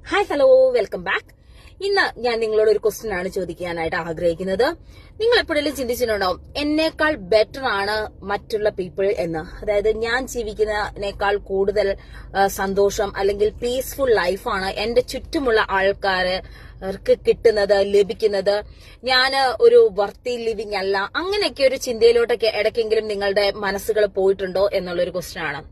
Hi hello welcome back. ഇന്ന് ഞാൻ നിങ്ങളോട് ഒരു ക്വസ്റ്റ്യൻ ആണ് ചോദിക്കാനായിട്ട് ആഗ്രഹിക്കുന്നത്. നിങ്ങൾ എപ്പോഴെങ്കിലും ചിന്തിച്ചിട്ടുണ്ടോ എന്നേക്കാൾ ബെറ്റർ ആണ് മറ്റുള്ള പീപ്പിൾ എന്ന്? അതായത് ഞാൻ ജീവിക്കുന്നതിനേക്കാൾ കൂടുതൽ സന്തോഷം അല്ലെങ്കിൽ പീസ്ഫുൾ ലൈഫാണ് എന്റെ ചുറ്റുമുള്ള ആൾക്കാർക്ക് കിട്ടുന്നത്, ലഭിക്കുന്നത്. ഞാൻ ഒരു വർത്തി ലിവിങ് അല്ല, അങ്ങനെയൊക്കെ ഒരു ചിന്തയിലോട്ടൊക്കെ ഇടയ്ക്കെങ്കിലും നിങ്ങളുടെ മനസ്സുകൾ പോയിട്ടുണ്ടോ എന്നുള്ളൊരു ക്വസ്റ്റ്യൻ ആണ്.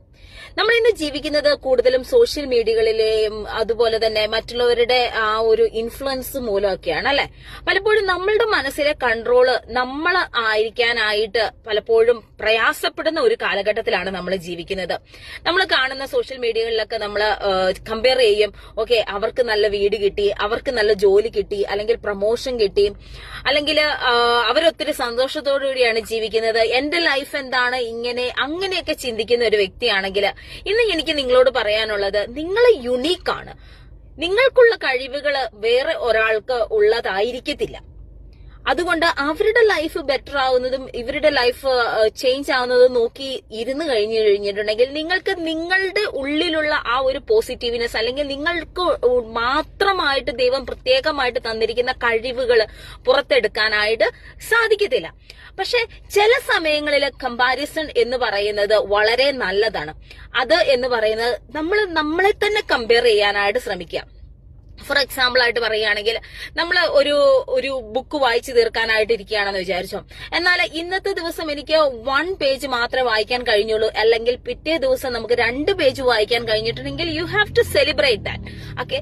നമ്മൾ ഇന്ന് ജീവിക്കുന്നത് കൂടുതലും സോഷ്യൽ മീഡിയകളിലെയും അതുപോലെ തന്നെ മറ്റുള്ളവരുടെ ആ ഒരു ഇൻഫ്ലുവൻസ് മൂലമൊക്കെയാണ് അല്ലെ. പലപ്പോഴും നമ്മളുടെ മനസ്സിലെ കൺട്രോള് നമ്മൾ ആയിരിക്കാനായിട്ട് പലപ്പോഴും പ്രയാസപ്പെടുന്ന ഒരു കാലഘട്ടത്തിലാണ് നമ്മൾ ജീവിക്കുന്നത്. നമ്മൾ കാണുന്ന സോഷ്യൽ മീഡിയകളിലൊക്കെ നമ്മൾ കമ്പയർ ചെയ്യും. ഓക്കെ, അവർക്ക് നല്ല വീട് കിട്ടി, അവർക്ക് നല്ല ജോലി കിട്ടി, അല്ലെങ്കിൽ പ്രൊമോഷൻ കിട്ടി, അല്ലെങ്കിൽ അവരൊത്തിരി സന്തോഷത്തോടു കൂടിയാണ് ജീവിക്കുന്നത്, എന്റെ ലൈഫ് എന്താണ് ഇങ്ങനെ അങ്ങനെയൊക്കെ ചിന്തിക്കുന്ന ഒരു വ്യക്തിയാണെങ്കിൽ ഇന്ന് എനിക്ക് നിങ്ങളോട് പറയാനുള്ളത്, നിങ്ങൾ യുണീക്കാണ്. നിങ്ങൾക്കുള്ള കഴിവുകൾ വേറെ ഒരാൾക്ക് ഉള്ളതായിരിക്കത്തില്ല. അതുകൊണ്ട് അവരുടെ ലൈഫ് ബെറ്റർ ആവുന്നതും ഇവരുടെ ലൈഫ് ചേഞ്ച് ആവുന്നതും നോക്കി ഇരുന്ന് കഴിഞ്ഞിട്ടുണ്ടെങ്കിൽ നിങ്ങൾക്ക് നിങ്ങളുടെ ഉള്ളിലുള്ള ആ ഒരു പോസിറ്റീവ്നെസ് അല്ലെങ്കിൽ നിങ്ങൾക്ക് മാത്രമായിട്ട് ദൈവം പ്രത്യേകമായിട്ട് തന്നിരിക്കുന്ന കഴിവുകൾ പുറത്തെടുക്കാനായിട്ട് സാധിക്കത്തില്ല. പക്ഷെ ചില സമയങ്ങളിൽ കമ്പാരിസൺ എന്ന് പറയുന്നത് വളരെ നല്ലതാണ്. അത് എന്ന് പറയുന്നത് നമ്മളെ തന്നെ കമ്പയർ ചെയ്യാനായിട്ട് ശ്രമിക്കുക. ഫോർ എക്സാമ്പിൾ ആയിട്ട് പറയുകയാണെങ്കിൽ നമ്മൾ ഒരു ബുക്ക് വായിച്ചു തീർക്കാനായിട്ട് ഇരിക്കുകയാണെന്ന് വിചാരിച്ചോ. എന്നാൽ ഇന്നത്തെ ദിവസം എനിക്ക് 1 പേജ് മാത്രമേ വായിക്കാൻ കഴിഞ്ഞുള്ളൂ, അല്ലെങ്കിൽ പിറ്റേ ദിവസം നമുക്ക് 2 പേജ് വായിക്കാൻ കഴിഞ്ഞിട്ടുണ്ടെങ്കിൽ you have to celebrate that. Okay,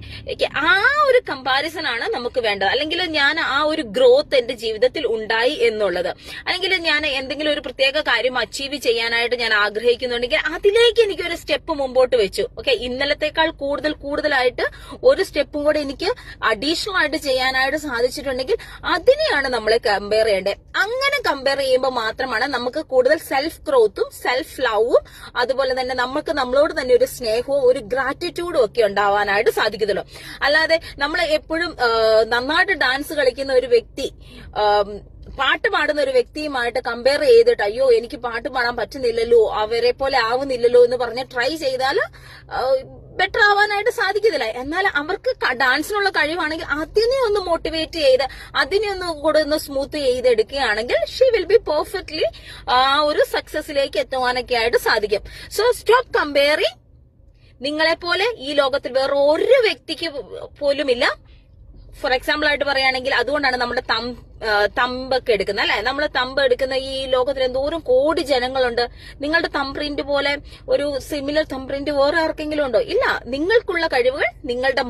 ആ ഒരു കമ്പാരിസൺ ആണ് നമുക്ക് വേണ്ടത്. അല്ലെങ്കിൽ ഞാൻ ആ ഒരു ഗ്രോത്ത് എന്റെ ജീവിതത്തിൽ ഉണ്ടായി എന്നുള്ളത്, അല്ലെങ്കിൽ ഞാൻ എന്തെങ്കിലും ഒരു പ്രത്യേക കാര്യം അച്ചീവ് ചെയ്യാനായിട്ട് ഞാൻ ആഗ്രഹിക്കുന്നുണ്ടെങ്കിൽ അതിലേക്ക് എനിക്ക് ഒരു സ്റ്റെപ്പ് മുമ്പോട്ട് വെച്ചു. ഓക്കെ, ഇന്നലത്തേക്കാൾ കൂടുതലായിട്ട് ഒരു സ്റ്റെപ്പും കൂടെ എനിക്ക് അഡീഷണൽ ആയിട്ട് ചെയ്യാനായിട്ട് സാധിച്ചിട്ടുണ്ടെങ്കിൽ അതിനെയാണ് നമ്മളെ കമ്പയർ ചെയ്യേണ്ടത്. അങ്ങനെ കമ്പയർ ചെയ്യുമ്പോൾ മാത്രമാണ് നമുക്ക് കൂടുതൽ സെൽഫ് ഗ്രോത്തും സെൽഫ് ലവും അതുപോലെ തന്നെ നമുക്ക് നമ്മളോട് തന്നെ ഒരു സ്നേഹവും ഒരു ഗ്രാറ്റിറ്റ്യൂഡും ഒക്കെ ഉണ്ടാവാനായിട്ട് സാധിക്കത്തുള്ളൂ. അല്ലാതെ നമ്മൾ എപ്പോഴും നന്നായിട്ട് ഡാൻസ് കളിക്കുന്ന ഒരു വ്യക്തി പാട്ട് പാടുന്ന ഒരു വ്യക്തിയുമായിട്ട് കമ്പയർ ചെയ്തിട്ട് അയ്യോ എനിക്ക് പാട്ട് പാടാൻ പറ്റുന്നില്ലല്ലോ, അവരെ പോലെ ആവുന്നില്ലല്ലോ എന്ന് പറഞ്ഞ് ട്രൈ ചെയ്താൽ ബെറ്റർ ആവാനായിട്ട് സാധിക്കത്തില്ല. എന്നാൽ അവർക്ക് ഡാൻസിനുള്ള കഴിവാണെങ്കിൽ അതിനെ ഒന്ന് മോട്ടിവേറ്റ് ചെയ്ത് അതിനെ ഒന്ന് കൂടെ ഒന്ന് സ്മൂത്ത് ചെയ്തെടുക്കുകയാണെങ്കിൽ ഷീ വിൽ ബി പെർഫെക്റ്റ്ലി ആ ഒരു സക്സസിലേക്ക് എത്തുവാനൊക്കെ ആയിട്ട് സാധിക്കും. So stop comparing. നിങ്ങളെ പോലെ ഈ ലോകത്തിൽ വേറെ ഒരു വ്യക്തിക്ക് പോലുമില്ല. ഫോർ എക്സാമ്പിൾ ആയിട്ട് പറയുകയാണെങ്കിൽ അതുകൊണ്ടാണ് നമ്മുടെ തമ്പൊക്കെ എടുക്കുന്നത് അല്ലെ. നമ്മൾ തമ്പ് എടുക്കുന്ന ഈ ലോകത്തിൽ എന്തോരം കോടി ജനങ്ങളുണ്ട്. നിങ്ങളുടെ തമ്പ് പ്രിന്റ് പോലെ ഒരു സിമിലർ തമ്പ് പ്രിന്റ് വേറെ ആർക്കെങ്കിലും ഉണ്ടോ? ഇല്ല. നിങ്ങൾക്കുള്ള കഴിവുകൾ നിങ്ങളുടെ